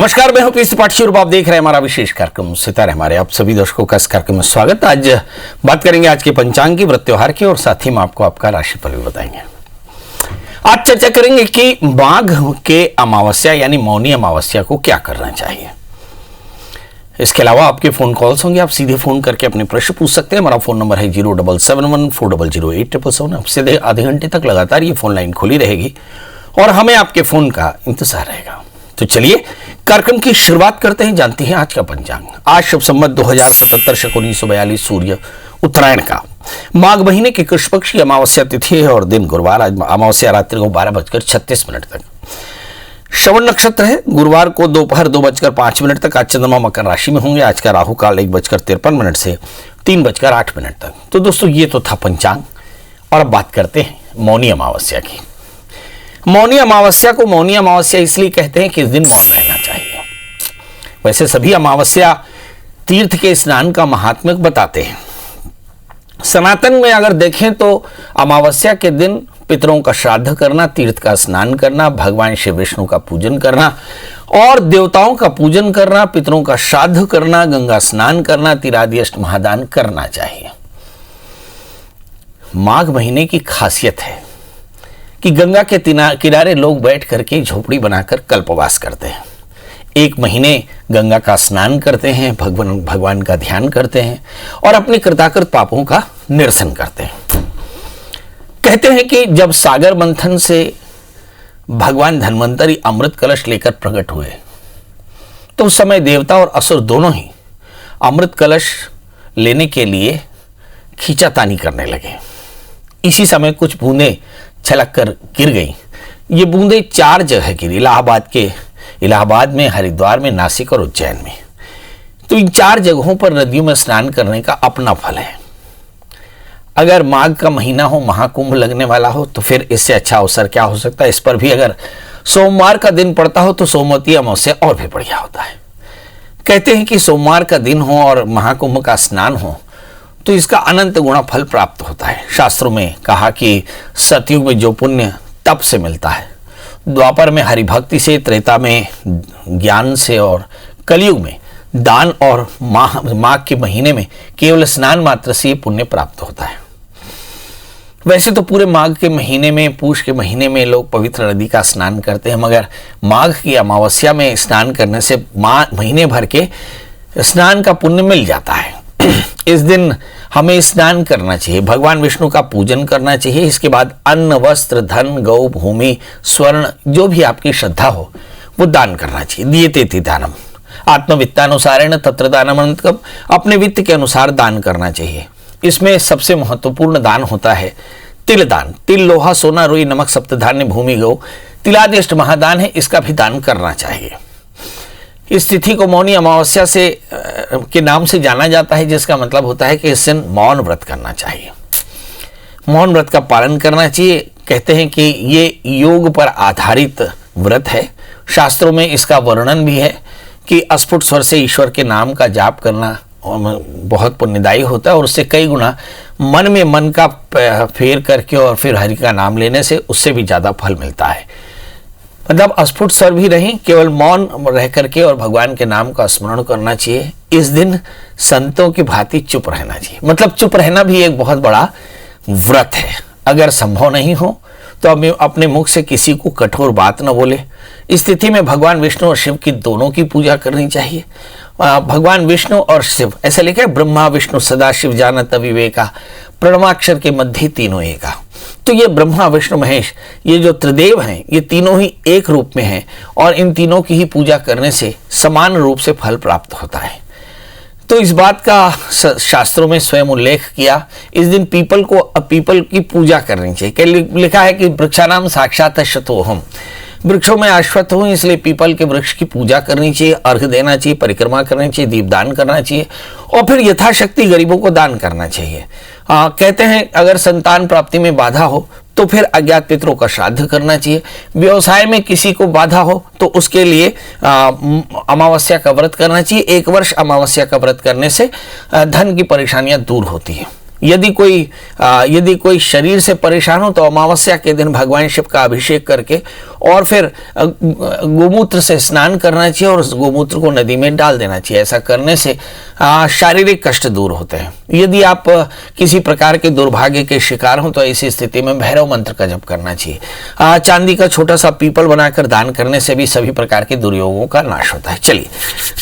नमस्कार, मैं हूं पीएस त्रिपाठी और आप देख रहे हैं हमारा विशेष कार्यक्रम सितारे हमारे। आप सभी दर्शकों का इस कार्यक्रम में स्वागत। आज बात करेंगे आज के पंचांग की, व्रत त्योहार की और साथ ही में आपको आपका राशिफल भी बताएंगे। आज चर्चा करेंगे कि माघ के अमावस्या यानी मौनी अमावस्या को क्या करना चाहिए। इसके अलावा आपके फोन कॉल्स होंगे, आप सीधे फोन करके अपने प्रश्न पूछ सकते हैं। हमारा फोन नंबर है 07714008777। आपसे आधे घंटे तक लगातार ये फोन लाइन खुली रहेगी और हमें आपके फोन का इंतजार रहेगा। तो चलिए कार्यक्रम की शुरुआत करते हैं, जानते हैं आज का पंचांग। आज शुभ संवत 2077 शक 1942 सूर्य उत्तरायण का माघ महीने की कृष्ण पक्ष की अमावस्या तिथि है और दिन गुरुवार। आज अमावस्या रात्रि को 12:36 तक। श्रवण नक्षत्र है, गुरुवार को दोपहर 2:05 तक। आज चंद्रमा मकर राशि में होंगे। आज का राहु काल 1:53 से 3:08 तक। तो दोस्तों ये तो था पंचांग और अब बात करते हैं मौनी अमावस्या की। मौनी अमावस्या को मौनी अमावस्या इसलिए कहते हैं कि इस दिन मौन रहना चाहिए। वैसे सभी अमावस्या तीर्थ के स्नान का महात्म्य बताते हैं। सनातन में अगर देखें तो अमावस्या के दिन पितरों का श्राद्ध करना, तीर्थ का स्नान करना, भगवान शिव विष्णु का पूजन करना और देवताओं का पूजन करना, पितरों का श्राद्ध करना, गंगा स्नान करना, तिरादि अष्ट महादान करना चाहिए। माघ महीने की खासियत है कि गंगा के किनारे लोग बैठ करके झोपड़ी बनाकर कल्पवास करते हैं। एक महीने गंगा का स्नान करते हैं, भगवान का ध्यान करते हैं और अपने कृताकृत पापों का निरसन करते हैं। कहते हैं कि जब सागर मंथन से भगवान धन्वंतरी अमृत कलश लेकर प्रकट हुए तो उस समय देवता और असुर दोनों ही अमृत कलश लेने के लिए खींचातानी करने लगे। इसी समय कुछ बूंदें छलक कर गिर गई। ये बूंदें 4 जगह गिरी, इलाहाबाद में, हरिद्वार में, नासिक और उज्जैन में। तो इन 4 जगहों पर नदियों में स्नान करने का अपना फल है। अगर माघ का महीना हो, महाकुंभ लगने वाला हो, तो फिर इससे अच्छा अवसर क्या हो सकता है। इस पर भी अगर सोमवार का दिन पड़ता हो तो सोमवती अमावस्या और भी बढ़िया होता है। कहते हैं कि सोमवार का दिन हो और महाकुंभ का स्नान हो तो इसका अनंत गुणा फल प्राप्त होता है। शास्त्रों में कहा कि सतयुग में जो पुण्य तप से मिलता है, द्वापर में हरिभक्ति से, त्रेता में ज्ञान से और कलयुग में दान और माघ के महीने में केवल स्नान मात्र से पुण्य प्राप्त होता है। वैसे तो पूरे माघ के महीने में, पूष के महीने में लोग पवित्र नदी का स्नान करते हैं, मगर माघ की अमावस्या में स्नान करने से महीने भर के स्नान का पुण्य मिल जाता है। इस दिन हमें स्नान करना चाहिए, भगवान विष्णु का पूजन करना चाहिए। इसके बाद अन्न, वस्त्र, धन, गौ, भूमि, स्वर्ण जो भी आपकी श्रद्धा हो वो दान करना चाहिए। दीयते दानम आत्मवित्तानुसारेण तत्र दानम अनंतकम। अपने वित्त के अनुसार दान करना चाहिए। इसमें सबसे महत्वपूर्ण दान होता है तिल दान। तिल, लोहा, सोना, रुई, नमक, सप्तधान्य, भूमि, गौ, तिलादि अष्ट महादान है, इसका भी दान करना चाहिए। इस तिथि को मौनी अमावस्या से के नाम से जाना जाता है, जिसका मतलब होता है कि इस दिन मौन व्रत करना चाहिए, मौन व्रत का पालन करना चाहिए। कहते हैं कि ये योग पर आधारित व्रत है। शास्त्रों में इसका वर्णन भी है कि अस्फुट स्वर से ईश्वर के नाम का जाप करना बहुत पुण्यदायी होता है और उससे कई गुना मन में मन का फेर करके और फिर हरि का नाम लेने से उससे भी ज़्यादा फल मिलता है। मतलब अस्फुट स्वर भी नहीं, केवल मौन रह करके और भगवान के नाम का स्मरण करना चाहिए। इस दिन संतों की भांति चुप रहना चाहिए। मतलब चुप रहना भी एक बहुत बड़ा व्रत है। अगर संभव नहीं हो तो अपने मुख से किसी को कठोर बात न बोले। इस तिथि में भगवान विष्णु और शिव की दोनों की पूजा करनी चाहिए। भगवान विष्णु और शिव, ऐसा लिखा है, ब्रह्मा विष्णु सदा शिव जानत विवेका, प्रणवाक्षर के मध्य तीनों एका। तो ये ब्रह्मा विष्णु महेश, ये जो त्रिदेव हैं, ये तीनों ही एक रूप में हैं और इन तीनों की ही पूजा करने से समान रूप से फल प्राप्त होता है। तो इस बात का शास्त्रों में स्वयं उल्लेख किया। इस दिन पीपल की पूजा करनी चाहिए। लिखा है कि वृक्षानाम साक्षात शतोहम, वृक्षों में अश्वत्थ हूँ, इसलिए पीपल के वृक्ष की पूजा करनी चाहिए, अर्घ देना चाहिए, परिक्रमा करनी चाहिए, दीपदान करना चाहिए और फिर यथाशक्ति गरीबों को दान करना चाहिए। कहते हैं अगर संतान प्राप्ति में बाधा हो तो फिर अज्ञात पितरों का श्राद्ध करना चाहिए। व्यवसाय में किसी को बाधा हो तो उसके लिए अमावस्या का व्रत करना चाहिए। 1 वर्ष अमावस्या का व्रत करने से धन की परेशानियां दूर होती हैं। यदि कोई शरीर से परेशान हो तो अमावस्या के दिन भगवान शिव का अभिषेक करके और फिर गोमूत्र से स्नान करना चाहिए और उस गोमूत्र को नदी में डाल देना चाहिए। ऐसा करने से शारीरिक कष्ट दूर होते हैं। यदि आप किसी प्रकार के दुर्भाग्य के शिकार हो तो ऐसी स्थिति में भैरव मंत्र का जप करना चाहिए। चांदी का छोटा सा पीपल बनाकर दान करने से भी सभी प्रकार के दुर्योगों का नाश होता है। चलिए,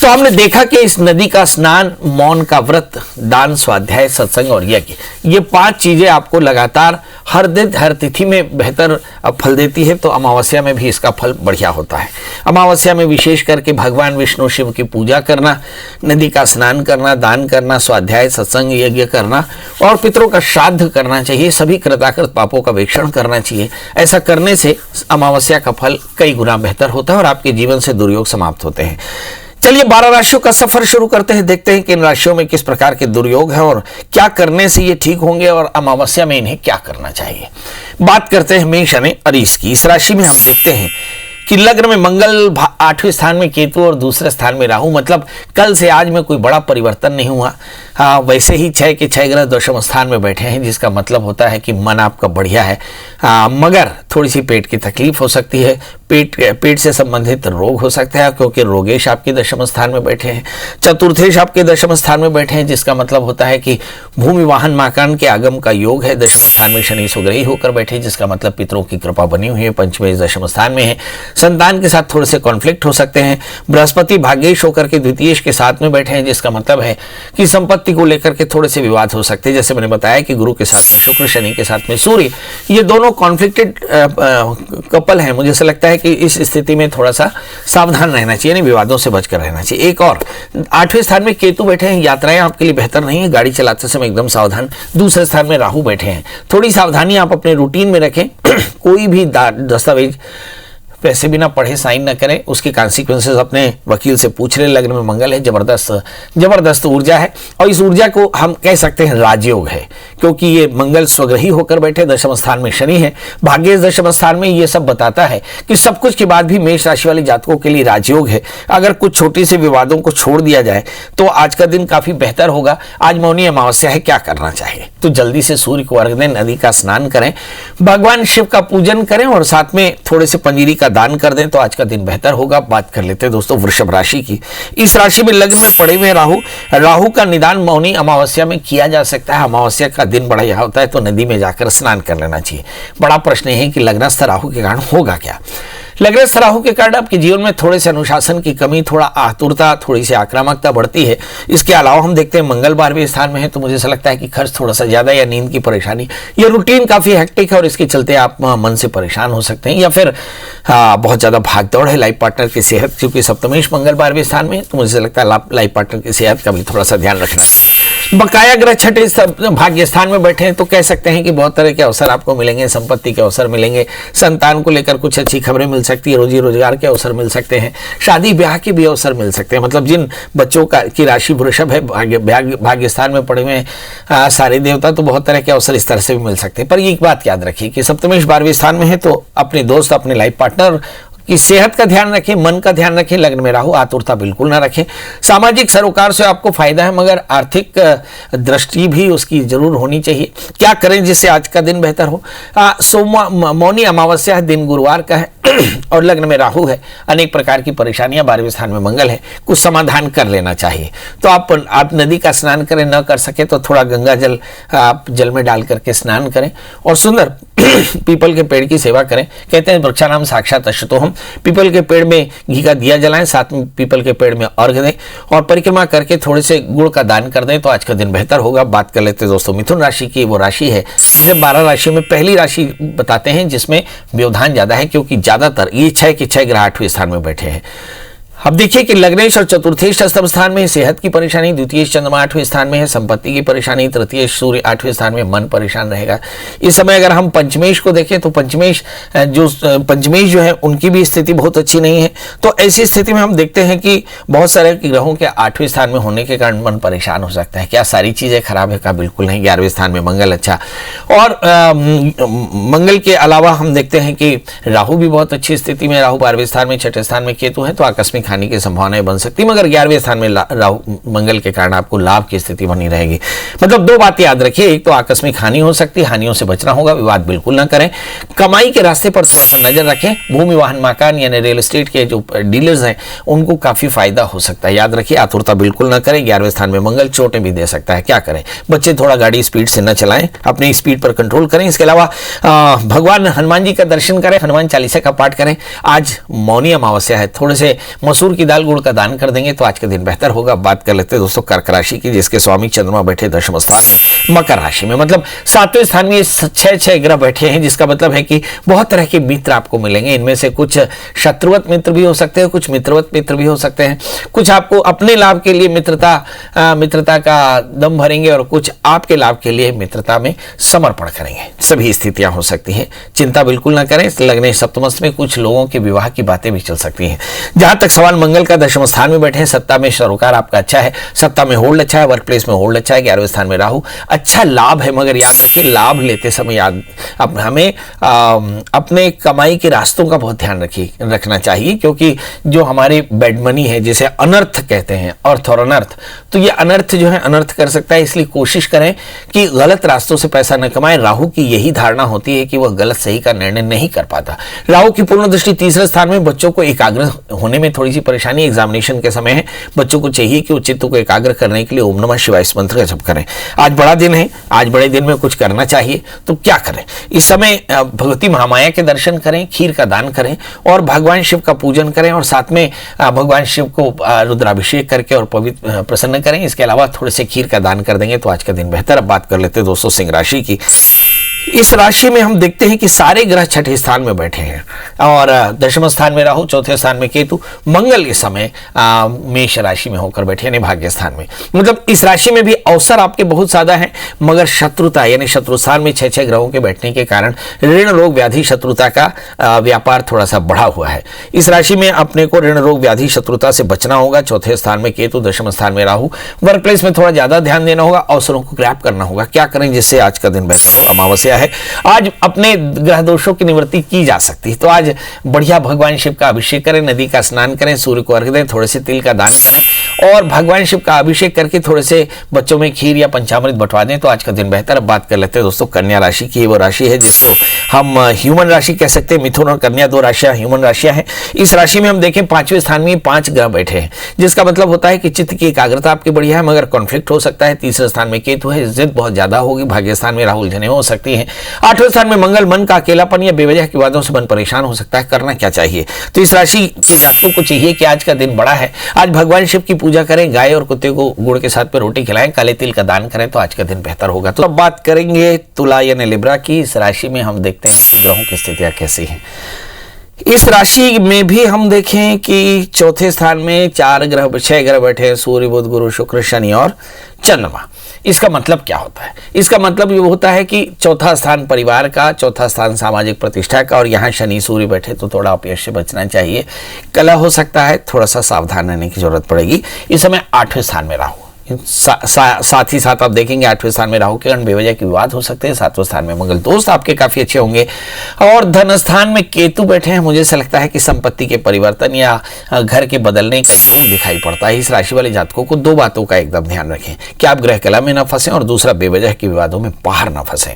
तो हमने देखा कि इस नदी का स्नान, मौन का व्रत, दान, स्वाध्याय, सत्संग और यज्ञ, ये 5 चीजें आपको लगातार हर दिन हर तिथि में बेहतर फल देती है। तो अमावस्या में भी इसका फल बढ़िया होता है। अमावस्या में विशेष करके भगवान विष्णु शिव की पूजा करना, नदी का स्नान करना, दान करना, स्वाध्याय, सत्संग, यज्ञ करना और पितरों का श्राद्ध करना चाहिए। सभी कृताकृत पापों का वेक्षण करना चाहिए। ऐसा करने से अमावस्या का फल कई गुना बेहतर होता है और आपके जीवन से दुर्योग समाप्त होते हैं। चलिए, 12 राशियों का सफर शुरू करते हैं। देखते हैं कि इन राशियों में किस प्रकार के दुर्योग हैं और क्या करने से ये ठीक होंगे और अमावस्या में इन्हें क्या करना चाहिए। बात करते हैं मेष यानी अरीस की। इस राशि में हम देखते हैं कि लग्न में मंगल, 8वें स्थान में केतु और दूसरे स्थान में राहु। मतलब कल से आज में कोई बड़ा परिवर्तन नहीं हुआ। वैसे ही 6 के 6 ग्रह दशम स्थान में बैठे हैं, जिसका मतलब होता है कि मन आपका बढ़िया है, मगर थोड़ी सी पेट की तकलीफ हो सकती है। पेट से संबंधित रोग हो सकता है, क्योंकि रोगेश आपके दशम स्थान में बैठे हैं, चतुर्थेश आपके दशम स्थान में बैठे हैं, जिसका मतलब होता है कि भूमि वाहन मकान के आगम का योग है। दशम स्थान में शनि सुग्रही होकर बैठे, जिसका मतलब पितरों की कृपा बनी हुई है। पंचमेश दशम स्थान में है। संतान के साथ थोड़े से कॉन्फ्लिक्ट हो सकते हैं। बृहस्पति भाग्येश होकर के द्वितीयेश के साथ में बैठे हैं, जिसका मतलब है कि संपत्ति को लेकर के थोड़े से विवाद हो सकते हैं। जैसे मैंने बताया कि गुरु के साथ में शुक्र, शनि के साथ में सूर्य, ये दोनों कॉन्फ्लिक्टेड कपल हैं। मुझे ऐसा लगता है कि इस स्थिति में थोड़ा सा सावधान रहना चाहिए, नहीं विवादों से बचकर रहना चाहिए। एक और 8वें स्थान में केतु बैठे हैं, यात्राएं आपके लिए बेहतर नहीं है, गाड़ी चलाते समय एकदम सावधान। दूसरे स्थान में राहु बैठे हैं, थोड़ी सावधानी आप अपने रूटीन में रखें। कोई भी दस्तावेज पैसे बिना पढ़े साइन न करें, उसके कॉन्सिक्वेंसेस अपने वकील से पूछ रहे। लग्न में मंगल है, जबरदस्त ऊर्जा है और इस ऊर्जा को हम कह सकते हैं राजयोग है, क्योंकि ये मंगल स्वग्रही होकर बैठे, दशम स्थान में शनि है, भाग्य दशम स्थान में। ये सब बताता है कि सब कुछ के बाद भी मेष राशि वाले जातकों के लिए राजयोग है। अगर कुछ छोटे से विवादों को छोड़ दिया जाए तो आज का दिन काफी बेहतर होगा। आज मौनी अमावस्या है, क्या करना चाहिए? तो जल्दी से सूर्य को अर्घ्य दें, नदी का स्नान करें, भगवान शिव का पूजन करें और साथ में थोड़े से पंजीरी का दान कर दें तो आज का दिन बेहतर होगा। बात कर लेते हैं दोस्तों वृषभ राशि की। इस राशि में लग्न में पड़े हुए राहु का निदान मौनी अमावस्या में किया जा सकता है। अमावस्या का दिन बड़ा यह होता है तो नदी में जाकर स्नान कर लेना चाहिए। बड़ा प्रश्न है कि लग्नस्थ राहु के कारण होगा क्या। लग्नस्थ राहु के कारण आपके जीवन में थोड़े से अनुशासन की कमी, थोड़ा आतुरता, थोड़ी सी आक्रामकता बढ़ती है। इसके अलावा हम देखते हैं मंगल 12वें स्थान में है तो मुझे ऐसा लगता है कि खर्च थोड़ा सा ज्यादा या नींद की परेशानी, ये रूटीन काफी हेक्टिक है और इसके चलते आप मन से परेशान हो सकते हैं, या फिर बहुत ज्यादा भाग दौड़ है। लाइफ पार्टनर की सेहत, क्योंकि सप्तमेश मंगल 12वें स्थान में, तो मुझे लगता है लाइफ पार्टनर की सेहत का भी थोड़ा सा ध्यान रखना चाहिए। बकाया ग्रह 6ठे भाग्य स्थान में बैठे हैं तो कह सकते हैं कि बहुत तरह के अवसर आपको मिलेंगे, संपत्ति के अवसर मिलेंगे, संतान को लेकर कुछ अच्छी खबरें मिल सकती है, रोजी रोजगार के अवसर मिल सकते हैं, शादी ब्याह के भी अवसर मिल सकते हैं। मतलब जिन बच्चों की राशि वृषभ है, भाग्य स्थान में पड़े हुए सारे देवता, तो बहुत तरह के अवसर इस तरह से भी मिल सकते हैं। पर एक बात याद रखिए कि सप्तमेश 12वें स्थान में है तो अपने दोस्त, अपने लाइफ पार्टनर कि सेहत का ध्यान रखें, मन का ध्यान रखें। लग्न में राहु, आतुरता बिल्कुल ना रखें। सामाजिक सरोकार से आपको फायदा है, मगर आर्थिक दृष्टि भी उसकी जरूर होनी चाहिए। क्या करें जिससे आज का दिन बेहतर हो? मौनी अमावस्या है, दिन गुरुवार का है और लग्न में राहु है, अनेक प्रकार की परेशानियां, 12वें स्थान में मंगल है, कुछ समाधान कर लेना चाहिए। तो आप नदी का स्नान करें, न कर सके तो थोड़ा गंगा जल आप जल में डाल करके स्नान करें और सुंदर पीपल के पेड़ की सेवा करें। कहते हैं वृक्षानाम साक्षात अश्वत्थोम। पीपल के पेड़ में घी का दिया जलाएं, साथ में पीपल के पेड़ में अर्घ्य दें और परिक्रमा करके थोड़े से गुड़ का दान कर दें तो आज का दिन बेहतर होगा। बात कर लेते हैं दोस्तों मिथुन राशि की। वो राशि है जिसे 12 राशियों में पहली राशि बताते हैं जिसमें व्यवधान ज्यादा है, क्योंकि ज्यादातर ये 6 के 6 ग्रह 8वें स्थान में बैठे हैं। अब देखिए कि लग्नेश और चतुर्थेश अष्टम स्थान में, सेहत की परेशानी, द्वितीय चंद्रमा 8वें स्थान में है, संपत्ति की परेशानी, तृतीय सूर्य 8वें स्थान में, मन परेशान रहेगा। इस समय अगर हम पंचमेश को देखें तो पंचमेश जो है उनकी भी स्थिति बहुत अच्छी नहीं है। तो ऐसी स्थिति में हम देखते हैं कि बहुत सारे ग्रहों के 8वें स्थान में होने के कारण मन परेशान हो सकता है। क्या सारी चीजें खराब है? का बिल्कुल नहीं। 11वें स्थान में मंगल अच्छा, और मंगल के अलावा हम देखते हैं कि राहु भी बहुत अच्छी स्थिति में, राहु 12वें स्थान में, 6ठे स्थान में केतु है, तो आकस्मिक खाने की संभावनाएं बन सकती है, मगर 11वें स्थान में राहु मंगल के कारण आपको लाभ की स्थिति बनी रहेगी। मतलब दो बात याद रखिए, एक तो आकस्मिक हानि हो सकती है, हानियों से बचना होगा, विवाद बिल्कुल ना करें, कमाई के रास्ते पर थोड़ा सा नजर रखें। भूमि वाहन मकान यानी रियल एस्टेट के जो डीलर्स हैं उनको काफी फायदा हो सकता है, याद रखिए आतुरता बिल्कुल ना करें। 11वें स्थान में मंगल चोटें भी दे सकता है, क्या करें, बच्चे थोड़ा गाड़ी स्पीड से न चलाएं, अपनी स्पीड पर कंट्रोल करें। इसके अलावा भगवान हनुमान जी का दर्शन करें, हनुमान चालीसा का पाठ करें। आज मौनी अमावस्या है, थोड़े से मसूर की दाल गुड़ का दान कर देंगे तो आज का दिन बेहतर होगा। बात कर लेते हैं दोस्तों कर्क राशि की, जिसके स्वामी चंद्रमा बैठे दशम स्थान में मकर राशि में, मतलब 7वें स्थान में 6 ग्रह बैठे हैं, जिसका मतलब है कि बहुत तरह के मित्र आपको मिलेंगे। इनमें से कुछ शत्रुवत मित्र भी हो सकते हैं, कुछ मित्रवत मित्र भी हो सकते हैं, कुछ आपको अपने लाभ के लिए मित्रता का दम भरेंगे और कुछ आपके लाभ के लिए मित्रता में समर्पण करेंगे। सभी स्थितियां हो सकती हैं, चिंता बिल्कुल ना करें। लगने सप्तमस्थ में कुछ लोगों के विवाह की बातें भी चल सकती हैं। जहां तक सवाल मंगल का दशम स्थान में बैठे हैं, सत्ता में सरोकार आपका अच्छा है, सत्ता में होल्ड अच्छा है, वर्क प्लेस में होल्ड अच्छा है। 11वें स्थान में राहु, अच्छा लाभ है, मगर याद रखिए लाभ लेते समय हमें अपने कमाई के रास्तों का बहुत ध्यान रखना चाहिए, क्योंकि जो हमारे बेड मनी है, जिसे अनर्थ कहते हैं, अर्थ और अनर्थ, तो ये अनर्थ जो है अनर्थ कर सकता है। इसलिए कोशिश करें कि गलत रास्तों से पैसा न कमाएं। राहु की यही धारणा होती है कि वह गलत सही का निर्णय नहीं कर पाता। राहु की पूर्ण दृष्टि तीसरे स्थान में, बच्चों को एकाग्र होने में थोड़ी सी परेशानी एग्जामिनेशन के समय है। बच्चों को चाहिए कि वो चित्त को एकाग्र करने के लिए ओम नमः शिवाय इस मंत्र का जप करें। आज बड़ा दिन है, आज बड़े दिन में कुछ करना चाहिए, तो क्या करें, इस समय भगवती महामाया के दर्शन करें, खीर का दान करें और भगवान शिव का पूजन करें, और साथ में भगवान शिव को रुद्राभिषेक करके और पवित्र प्रसन्न करें। इसके अलावा थोड़े से खीर का दान कर देंगे तो आज का दिन बेहतर। अब बात कर लेते हैं दोस्तों सिंह राशि की। इस राशि में हम देखते हैं कि सारे ग्रह छठे स्थान में बैठे हैं और दशम स्थान में राहु, चौथे स्थान में केतु, मंगल इस समय मेष राशि में होकर बैठे यानी भाग्य स्थान में। मतलब इस राशि में भी अवसर आपके बहुत ज्यादा हैं, मगर शत्रुता यानी शत्रु स्थान में 6 ग्रहों के बैठने के कारण ऋण रोग व्याधि शत्रुता का व्यापार थोड़ा सा बढ़ा हुआ है। इस राशि में अपने को ऋण रोग व्याधि शत्रुता से बचना होगा। चौथे स्थान में केतु, दशम स्थान में राहु, वर्क प्लेस में थोड़ा ज्यादा ध्यान देना होगा, अवसरों को ग्रैब करना होगा। क्या करें जिससे आज का दिन बेहतर हो? अमावस्या है, आज अपने ग्रह दोषों की निवृत्ति की जा सकती है, तो आज बढ़िया भगवान शिव का अभिषेक करें, नदी का स्नान करें, सूर्य को अर्घ्य दें, थोड़े से तिल का दान करें और भगवान शिव का अभिषेक करके थोड़े से बच्चों में खीर या पंचामृत बंटवा दें तो आज का दिन बेहतर। अब बात कर लेते हैं दोस्तों कन्या राशि की। वो राशि है जिसको हम ह्यूमन राशि कह सकते हैं। मिथुन और कन्या दो राशियां ह्यूमन राशियां हैं। इस राशि में हम देखें 5वें स्थान में 5 ग्रह बैठे हैं, जिसका मतलब होता है कि चित्त की एकाग्रता आपकी बढ़िया है, मगर कॉन्फ्लिक्ट हो सकता है। तीसरे स्थान में केतु है, जिद बहुत ज्यादा होगी। भाग्य स्थान में राहु, उलझनें हो सकती है। 8वें स्थान में मंगल, मन का अकेलापन या बेवजह की बातों से मन परेशान हो सकता है। करना क्या चाहिए? तो इस राशि के जातकों को चाहिए कि आज का दिन बड़ा है, आज भगवान शिव की पूजा करें, गाय और कुत्ते को गुड़ के साथ पे रोटी खिलाएं, काले तिल का दान करें तो आज का दिन बेहतर होगा। तो अब बात करेंगे तुला यानी लिब्रा की। इस राशि में हम देखते हैं ग्रहों की स्थितियां कैसी हैं। इस राशि में भी हम देखें कि चौथे स्थान में 6 ग्रह बैठे हैं, सूर्य, बुध, गुरु, शुक्र, शनि और चंद्रमा। इसका मतलब क्या होता है? इसका मतलब ये होता है कि चौथा स्थान परिवार का, चौथा स्थान सामाजिक प्रतिष्ठा का, और यहाँ शनि सूर्य बैठे तो थोड़ा अपयश से बचना चाहिए, कलह हो सकता है, थोड़ा सा सावधान रहने की जरूरत पड़ेगी। इस समय 8वें स्थान में राहु, साथ ही साथ आप देखेंगे 8वें स्थान में राहु के कारण बेवजह के विवाद हो सकते हैं। 7वें स्थान में मंगल, दोस्त आपके काफी अच्छे होंगे और धन स्थान में केतु बैठे हैं। मुझे ऐसा लगता है कि संपत्ति के परिवर्तन या घर के बदलने का योग दिखाई पड़ता है। इस राशि वाले जातकों को 2 बातों का एकदम ध्यान रखें कि आप ग्रह कला में न फंसें और दूसरा बेवजह के विवादों में बाहर न फंसें।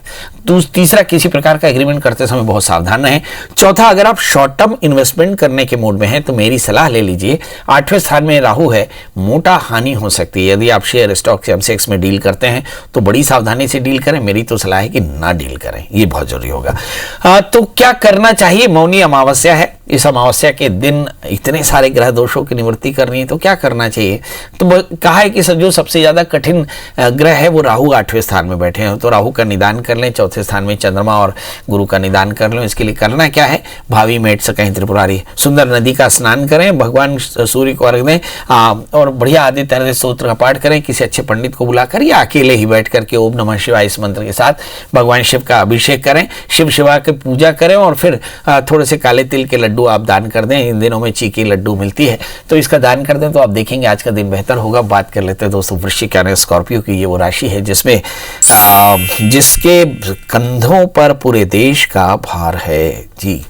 तीसरा, किसी प्रकार का एग्रीमेंट करते समय बहुत सावधान रहें। चौथा, अगर आप शॉर्ट टर्म इन्वेस्टमेंट करने के मूड में हैं तो मेरी सलाह ले लीजिए। 8वें स्थान में राहु है, मोटा हानि हो सकती है। यदि आप शेयर, स्टॉक, एमसेक्स में डील करते हैं तो बड़ी सावधानी से डील करें। मेरी तो सलाह है कि ना डील करें, ये बहुत जरूरी होगा। तो क्या करना चाहिए? मौनी अमावस्या है, इस अमावस्या के दिन इतने सारे ग्रह दोषों की निवृत्ति करनी है तो क्या करना चाहिए? तो कहा है कि जो सबसे ज्यादा कठिन ग्रह है वो राहु 8वें स्थान में बैठे हैं, तो राहु का निदान कर लें। चौथे स्थान में चंद्रमा और गुरु का निदान कर लें। इसके लिए करना क्या है? भावी मेट से कहीं त्रिपुरारी, सुंदर नदी का स्नान करें, भगवान सूर्य को अर्घ्य दें और बढ़िया आदित्य हृदय स्तोत्र का पाठ करें। किसी अच्छे पंडित को बुलाकर या अकेले ही बैठ करके ओम नमः शिवाय इस मंत्र के साथ भगवान शिव का अभिषेक करें, शिव शिवा की पूजा करें और फिर थोड़े से काले तिल के लड्डू आप दान कर दें। इन दिनों में चीकी लड्डू मिलती है तो इसका दान कर दें तो आप देखेंगे आज का दिन बेहतर होगा। बात कर लेते हैं दोस्तों वृश्चिक यानी स्कॉर्पियो की। ये वो राशि है जिसमें जिसके कंधों पर पूरे देश का भार है जी,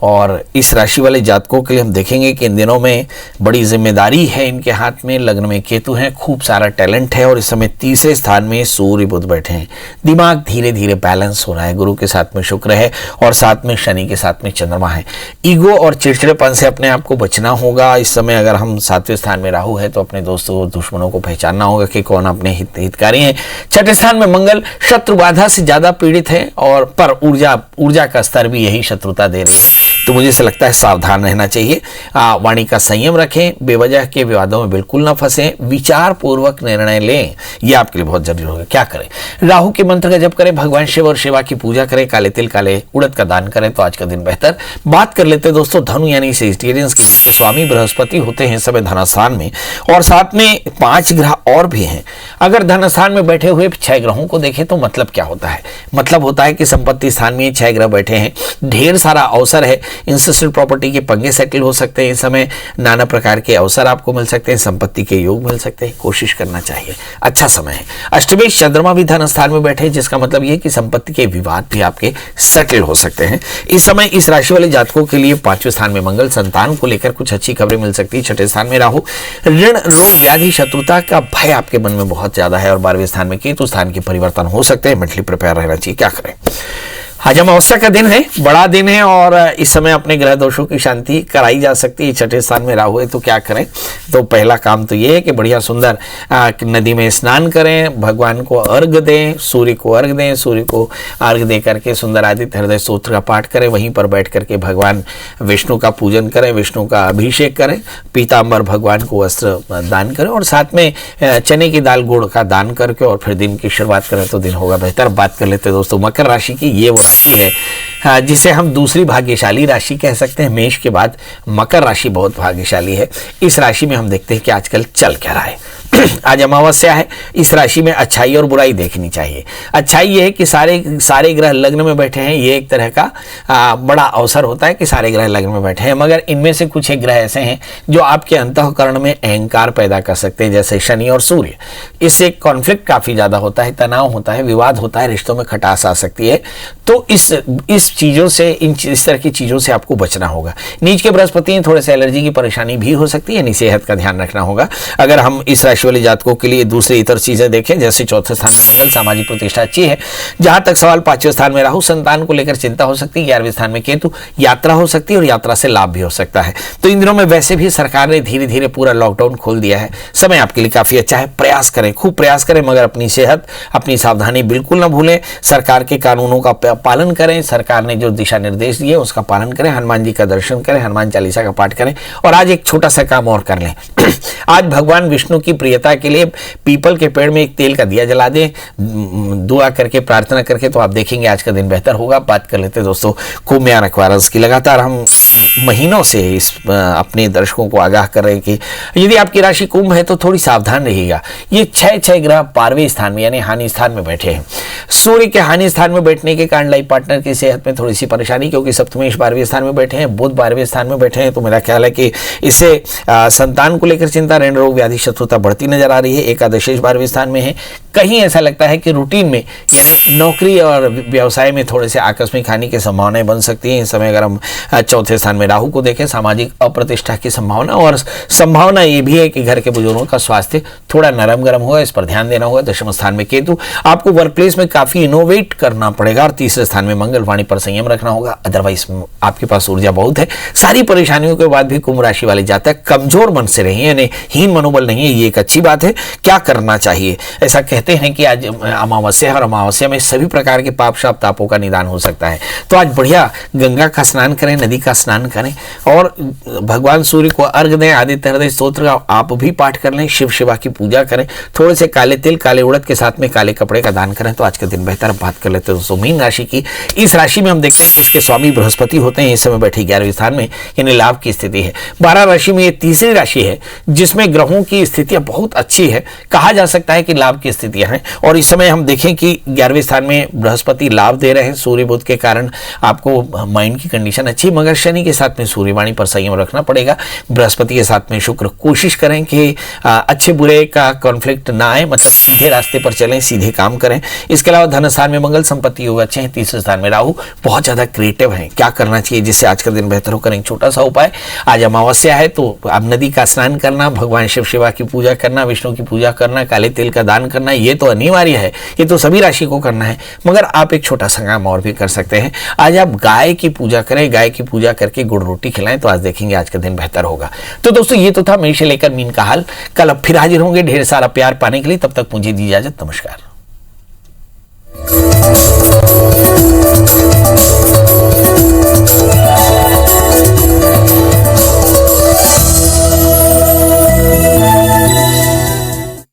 और इस राशि वाले जातकों के लिए हम देखेंगे कि इन दिनों में बड़ी जिम्मेदारी है इनके हाथ में। लग्न में केतु है, खूब सारा टैलेंट है और इस समय तीसरे स्थान में सूर्य बुध बैठे हैं। दिमाग धीरे धीरे बैलेंस हो रहा है, गुरु के साथ में शुक्र है और साथ में शनि के साथ में चंद्रमा है। ईगो और चिड़चिड़ेपन से अपने आप को बचना होगा। इस समय अगर हम 7वें स्थान में राहु है तो अपने दोस्तों और दुश्मनों को पहचानना होगा कि कौन अपने हितकारी हैं। 6ठे स्थान में मंगल शत्रु बाधा से ज्यादा पीड़ित है और पर ऊर्जा का स्तर भी यही शत्रुता दे रही है, तो मुझे से लगता है सावधान रहना चाहिए। वाणी का संयम रखें, बेवजह के विवादों में बिल्कुल ना फंसें, विचार पूर्वक निर्णय लें, यह आपके लिए बहुत जरूरी होगा। क्या करें? राहु के मंत्र का जप करें, भगवान शिव और शिवा की पूजा करें, काले तिल काले उड़द का दान करें तो आज का दिन बेहतर। बात कर लेते हैं दोस्तों धनु यानी सेजिटेरियंस की, जिसके स्वामी बृहस्पति होते हैं समय धनस्थान में और साथ में 5 ग्रह और भी हैं। अगर धनस्थान में बैठे हुए 6 ग्रहों को देखें तो मतलब क्या होता है? मतलब होता है कि संपत्ति स्थान में 6 ग्रह बैठे हैं, ढेर सारा अवसर है, इंसेस्टेड प्रॉपर्टी के पंगे सेटल हो सकते हैं। इस समय नाना प्रकार के अवसर आपको मिल सकते हैं, संपत्ति के योग मिल सकते हैं, कोशिश करना चाहिए, अच्छा समय है। अष्टमेश चंद्रमा भी धन स्थान में बैठे हैं, जिसका मतलब यह कि संपत्ति के विवाद भी आपके सेटल हो सकते हैं। इस समय इस राशि वाले जातकों के लिए 5वें स्थान में मंगल, संतान को लेकर कुछ अच्छी खबरें मिल सकती है। 6ठे स्थान में राहु, ऋण रोग व्याधि शत्रुता का भय आपके मन में बहुत ज्यादा है और 12वें स्थान में केतु, स्थान के परिवर्तन हो सकते हैं, मेंटली प्रिपेयर रहना चाहिए। क्या करें? आज अमावस्या का दिन है, बड़ा दिन है और इस समय अपने ग्रह दोषों की शांति कराई जा सकती है। 6ठे स्थान में राहु है तो क्या करें? तो पहला काम तो ये है कि बढ़िया सुंदर नदी में स्नान करें, भगवान को अर्घ दें, सूर्य को अर्घ दें, सूर्य को अर्घ दे करके सुंदर आदित्य हृदय स्तोत्र का पाठ करें, वहीं पर बैठ करके भगवान विष्णु का पूजन करें, विष्णु का अभिषेक करें, पीताम्बर भगवान को वस्त्र दान करें और साथ में चने की दाल गुड़ का दान करके और फिर दिन की शुरुआत करें तो दिन होगा बेहतर। बात कर लेते हैं दोस्तों मकर राशि की। ये वो राशि है जिसे हम दूसरी भाग्यशाली राशि कह सकते हैं। मेष के बाद मकर राशि बहुत भाग्यशाली है। इस राशि में हम देखते हैं कि आजकल चल क्या रहा है। आज अमावस्या है, इस राशि में अच्छाई और बुराई देखनी चाहिए। अच्छाई ये है कि सारे ग्रह लग्न में बैठे हैं, ये एक तरह का बड़ा अवसर होता है कि सारे ग्रह लग्न में बैठे हैं, मगर इनमें से कुछ एक ग्रह ऐसे हैं जो आपके अंतःकरण में अहंकार पैदा कर सकते हैं, जैसे शनि और सूर्य। इससे कॉन्फ्लिक्ट काफी ज्यादा होता है, तनाव होता है, विवाद होता है, रिश्तों में खटास आ सकती है। तो इस चीजों से इस तरह की चीजों से आपको बचना होगा। नीच के बृहस्पति हैं, थोड़े से एलर्जी की परेशानी भी हो सकती है, यानी सेहत का ध्यान रखना होगा। अगर हम इस राशि वाले जातकों के लिए दूसरी इतर चीजें देखें, जैसे 4थे स्थान में मंगल, सामाजिक प्रतिष्ठा अच्छी है। जहां तक सवाल 5वें स्थान में राहु, संतान को लेकर चिंता हो सकती है। 11वें स्थान में केतु, यात्रा हो सकती है और यात्रा से लाभ भी हो सकता है। तो इन दिनों में वैसे भी सरकार ने धीरे धीरे पूरा लॉकडाउन खोल दिया है, समय आपके लिए काफी अच्छा है। प्रयास करें, खूब प्रयास करें, मगर अपनी सेहत, अपनी सावधानी बिल्कुल ना भूलें। सरकार के कानूनों का पालन करें, सरकार ने जो दिशा निर्देश दिए उसका पालन करें, हनुमान जी का दर्शन करें, हनुमान चालीसा का पाठ करें। और आज एक छोटा सा काम और कर लें। आज भगवान विष्णु की प्रियता के लिए पीपल के पेड़ में एक तेल का दिया जला दें, दुआ करके, प्रार्थना करके, तो आप देखेंगे आज का दिन बेहतर होगा। बात कर लेते हैं दोस्तों कुंभ या एक्वारियस की। लगातार हम महीनों से अपने दर्शकों को आगाह कर रहे हैं कि यदि आपकी राशि कुंभ है तो थोड़ी सावधान रहिएगा। ये 6 ग्रह 12वें स्थान में यानी हानि स्थान में बैठे हैं। सूर्य के हानि स्थान में बैठने के कारण लाइफ पार्टनर की सेहत में थोड़ी सी परेशानी, क्योंकि सप्तमेश 12वें स्थान में बैठे हैं, बुध 12वें स्थान में बैठे हैं। तो मेरा ख्याल है कि इससे संतान को लेकर चिंता, ऋण रोग व्याधि शत्रुता बढ़ती नजर आ रही है। एकादशेश 12वें स्थान में है। कहीं ऐसा लगता है कि रूटीन में यानी नौकरी और व्यवसाय में थोड़े से आकस्मिक हानि की संभावनाएं बन सकती हैं। इस समय अगर हम 4थे स्थान में राहु को देखें, सामाजिक अप्रतिष्ठा की संभावना, और संभावना ये भी है कि घर के बुजुर्गों का स्वास्थ्य थोड़ा नरम गरम होगा, इस पर ध्यान देना होगा। 10वें स्थान में केतु, आपको वर्क प्लेस में काफी इनोवेट करना पड़ेगा। और 3रे स्थान में मंगल, वाणी पर संयम रखना होगा, अदरवाइज आपके पास ऊर्जा बहुत है। सारी परेशानियों के बाद भी कुंभ राशि वाले जातक कमजोर मन से रहिए, यानी हीन मनोबल नहीं है, ये एक अच्छी बात है। क्या करना चाहिए? ऐसा कहते हैं कि आज अमावस्या है और अमावस्या में सभी प्रकार के पाप शाप तापों का निदान हो सकता है। तो आज बढ़िया गंगा का स्नान करें, नदी का स्नान करें और भगवान सूर्य को अर्घ दें, आदित्य हृदय स्तोत्र का आप भी पाठ कर लें, शिव शिवा की पूजा करें, थोड़े से काले तिल काले उड़द के साथ में काले कपड़े का दान करें तो आज का दिन बेहतर। बात कर लेते हैं दोस्तों मीन राशि की। इस राशि में हम देखते हैं कि इसके स्वामी बृहस्पति होते हैं, इस समय बैठे 11वें स्थान में, यानी लाभ की स्थिति है। 12 राशि में ये तीसरी राशि है जिसमें ग्रहों की स्थितियां बहुत अच्छी है, कहा जा सकता है कि लाभ की स्थितियां हैं। और इस समय हम देखें कि 11वें स्थान में बृहस्पति लाभ दे रहे हैं, सूर्य बुध के कारण आपको माइंड की कंडीशन अच्छी, मगर शनि शनि के साथ में सूर्यवाणी पर संयम रखना पड़ेगा। बृहस्पति के साथ में शुक्र, कोशिश करें कि अच्छे बुरे का कॉन्फ्लिक्ट ना आए, मतलब सीधे रास्ते पर चलें, सीधे काम करें। इसके अलावा धन स्थान में मंगल, संपत्ति योग अच्छे हैं। तीसरे स्थान में राहु बहुत ज्यादा क्रिएटिव है, क्या करना चाहिए जिससे आज का दिन बेहतर हो, करें छोटा सा उपाय। आज अमावस्या है तो अब नदी का स्नान करना, भगवान शिव शिवा की पूजा करना, विष्णु की पूजा करना, काले तिल का दान करना, ये तो अनिवार्य है, ये तो सभी राशि को करना है, मगर आप एक छोटा सा काम और भी कर सकते हैं। आज आप गाय की पूजा करें, गाय की पूजा करके गुड़ रोटी खिलाएं, तो आज देखेंगे आज का दिन बेहतर होगा। तो दोस्तों ये तो था मेष से लेकर मीन का हाल। कल अब फिर हाजिर होंगे ढेर सारा प्यार पाने के लिए, तब तक मुझे दी इजाजत, नमस्कार।